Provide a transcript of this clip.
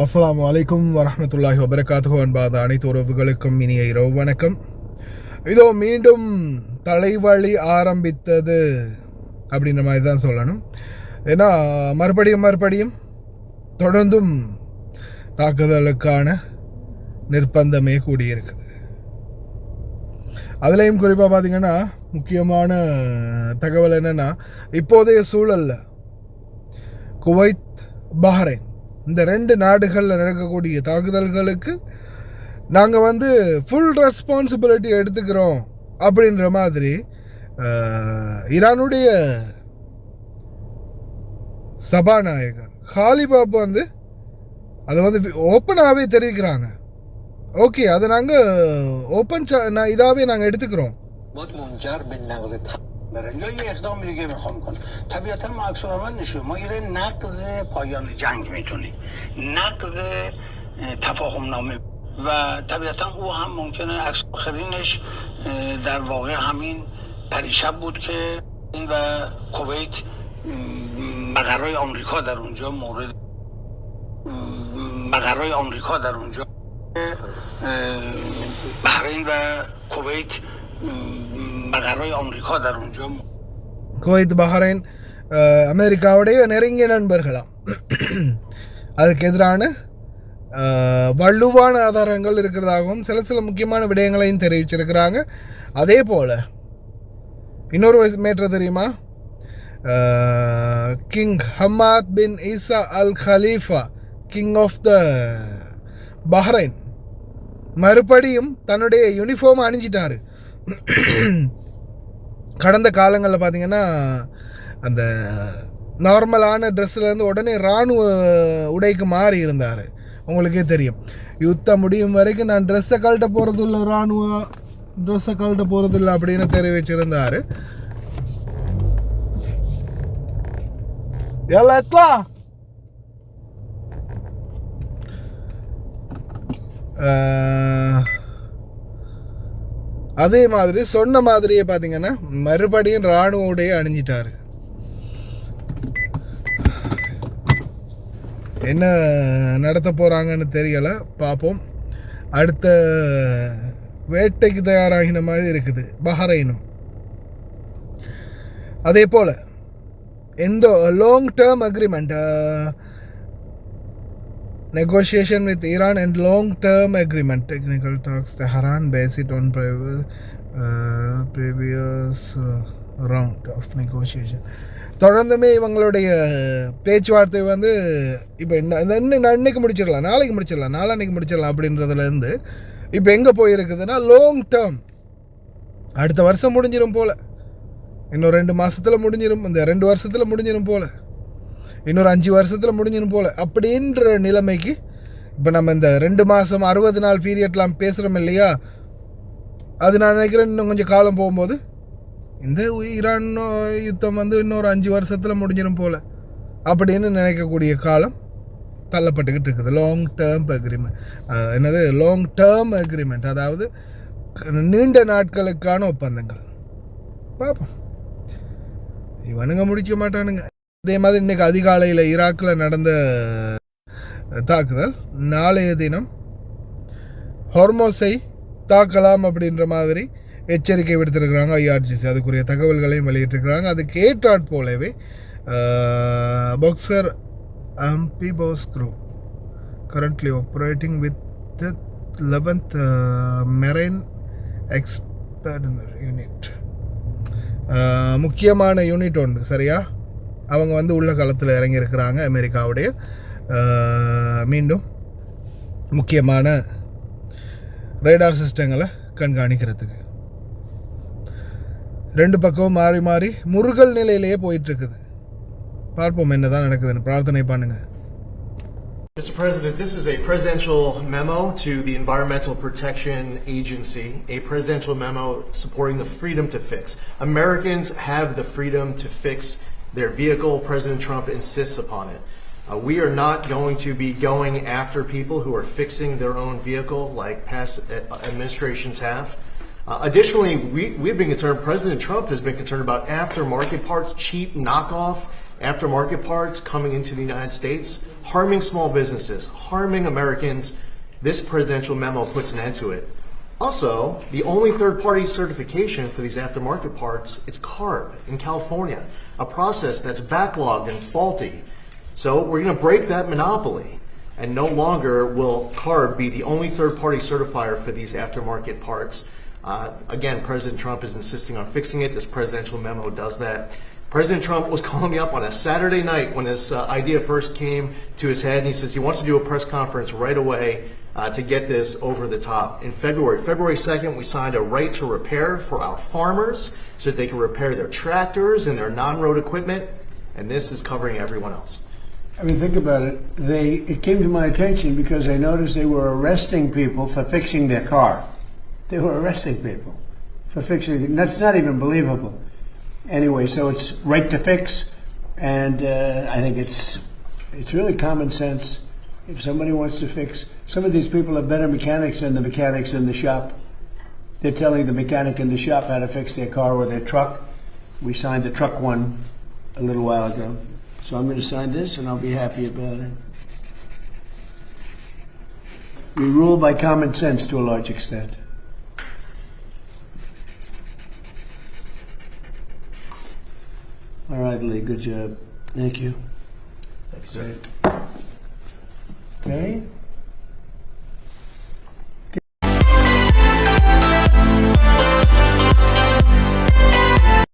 அஸ்ஸலாமு அலைக்கும் வரஹ்மத்துல்லாஹி வபரகாத்துஹு. அன்பாத அனைத்து உறவுகளுக்கும் இனிய இரவு வணக்கம். இதோ மீண்டும் தலைவலி ஆரம்பித்தது அப்படின்ற மாதிரி தான் சொல்லணும். ஏன்னா மறுபடியும் தொடர்ந்தும் தாக்குதலுக்கான நிர்பந்தமே கூடியிருக்குது. அதுலேயும் குறிப்பாக பார்த்திங்கன்னா முக்கியமான தகவல் என்னென்னா, இப்போதைய சூழலில் குவைத், பஹ்ரைன் இந்த ரெண்டு நாடுகளில் நடக்கக்கூடிய தாக்குதல்களுக்கு நாங்கள் ஃபுல் ரெஸ்பான்சிபிலிட்டி எடுத்துக்கிறோம் அப்படின்ற மாதிரி ஈரானுடைய சபாநாயகர் காலிபாப் அதை ஓப்பனாகவே தெரிவிக்கிறாங்க. ஓகே, அதை நாங்கள் இதாகவே நாங்கள் எடுத்துக்கிறோம். یا یه اقدام دیگه میخوام کنم. طبیعتا ما عکس العمل نشون ما ایره نقض پایان جنگ میتونیم، نقض تفاهم نامه و طبیعتا او هم ممکنه عکس آخرینش در واقع همین پریشب بود که این و کویت مقرهای آمریکا در اونجا مورد مقرهای آمریکا در اونجا بحرین و کویت மகராய் அமெரிக்கா தருஞ்சோம். குவைத், பஹ்ரைன் அமெரிக்காவுடைய நெருங்கிய நண்பர்களாம். அதுக்கு எதிரான வலுவான ஆதாரங்கள் இருக்கிறதாகவும் சில முக்கியமான விடயங்களையும் தெரிவிச்சிருக்கிறாங்க. அதே போல் இன்னொரு மேட்டர் தெரியுமா, king Hamad bin Isa Al Khalifa, king of the Bahrain, மறுபடியும் தன்னுடைய யூனிஃபார்ம் அணிஞ்சிட்டாரு. கடந்த காலங்களில் பார்த்திங்கன்னா அந்த நார்மலான ட்ரெஸ்ஸிலேருந்து உடனே இராணுவ உடைக்கு மாறி இருந்தார். உங்களுக்கே தெரியும், யுத்தம் முடியும் வரைக்கும் நான் ட்ரெஸ்ஸை கழட்ட போகிறதில்ல, இராணுவ ட்ரெஸ்ஸை கழட்ட போகிறதில்ல அப்படின்னு தெரிவிச்சிருந்தார். எல்லாம் அதே மாதிரி சொன்ன மாதிரியே பார்த்தீங்கன்னா மறுபடியும் இராணுவ உடையை அணிஞ்சிட்டாரு. என்ன நடத்த போகிறாங்கன்னு தெரியலை, பார்ப்போம். அடுத்த வேட்டைக்கு தயாராகின மாதிரி இருக்குது பஹ்ரைனும். அதே போல் எந்த long term agreement, negotiation with Iran and long-term agreement, technical talks, Tehran based it on previous round of negotiation. தொடர்ந்துமே இவங்களுடைய பேச்சுவார்த்தை இப்போ இன்னைக்கு முடிச்சிடலாம், நாளைக்கு முடிச்சிடலாம், நாளான்னைக்கு முடிச்சிடலாம் அப்படின்றதுலேருந்து இப்போ எங்கே போயிருக்குதுன்னா லாங் டேர்ம். அடுத்த வருஷம் முடிஞ்சிடும் போல், இன்னும் 2 மாதத்தில் முடிஞ்சிடும், இந்த 2 வருஷத்தில் முடிஞ்சிடும் போல், இன்னொரு 5 வருஷத்தில் முடிஞ்சிடும் போல் அப்படின்ற நிலைமைக்கு இப்போ நம்ம இந்த 2 மாதம் 60 நாள் பீரியட்லாம் பேசுகிறோம் இல்லையா, அது நான் நினைக்கிறேன் இன்னும் கொஞ்சம் காலம் போகும்போது இந்த ஈரான் யுத்தம் இன்னொரு 5 வருஷத்தில் முடிஞ்சிடும் போல் அப்படின்னு நினைக்கக்கூடிய காலம் தள்ளப்பட்டுக்கிட்டு இருக்குது. லாங் டேர்ம் அக்ரிமெண்ட், என்னது லாங் டேர்ம் அக்ரிமெண்ட், அதாவது நீண்ட நாட்களுக்கான ஒப்பந்தங்கள். பார்ப்போம், இவனுங்க முடிக்க மாட்டானுங்க. அதே மாதிரி இன்றைக்கி அதிகாலையில் ஈராக்கில் நடந்த தாக்குதல், நாளைய தினம் ஹார்மோஸை தாக்கலாம் அப்படின்ற மாதிரி எச்சரிக்கை விடுத்திருக்கிறாங்க ஐஆர்ஜிசி. அதுக்குரிய தகவல்களையும் வெளியிட்டிருக்கிறாங்க. அதுக்கு ஏற்றாற் போலவே Boxer amphibious group currently operating with the 11th Marine Expeditionary Unit, முக்கியமான யூனிட் ஒன்று சரியா, அவங்க உள்ள களத்தில் இறங்கியிருக்கிறாங்க. அமெரிக்காவுடைய மீண்டும் முக்கியமான ரேடார் சிஸ்டங்களை கண்காணிக்கிறதுக்கு. 2 பக்கமும் மாறி மாறி முருகல் நிலையிலேயே போயிட்டுருக்குது. பார்ப்போம் என்னதான் நடக்குதுன்னு, பிரார்த்தனை பண்ணுங்க. Mr. President, this is a presidential memo to the Environmental Protection Agency, a presidential memo supporting the freedom to fix. Americans have the freedom to fix their vehicle. President Trump insists upon it. We are not going to be going after people who are fixing their own vehicle like past administrations have. Additionally, we've been concerned, President Trump has been concerned about aftermarket parts, cheap knockoff aftermarket parts coming into the United States, harming small businesses, harming Americans. This presidential memo puts an end to it. Also, the only third-party certification for these aftermarket parts, it's CARB in California, a process that's backlogged and faulty. So we're going to break that monopoly, and no longer will CARB be the only third-party certifier for these aftermarket parts. Again, President Trump is insisting on fixing it. This presidential memo does that. President Trump was calling me up on a Saturday night when this idea first came to his head, and he says he wants to do a press conference right away to get this over the top. In February 2nd, we signed a right to repair for our farmers so that they can repair their tractors and their non-road equipment, and this is covering everyone else. I mean, think about it. It came to my attention because I noticed they were arresting people for fixing their car. They were arresting people for fixing it. That's not even believable. Anyway, so it's right to fix, and I think it's really common sense. If somebody wants to fix, some of these people are better mechanics than the mechanics in the shop. They're telling the mechanic in the shop how to fix their car or their truck. We signed the truck one a little while ago. So I'm going to sign this, and I'll be happy about it. We rule by common sense to a large extent. All right, Lee, good job. Thank you. Thank you, sir. Okay.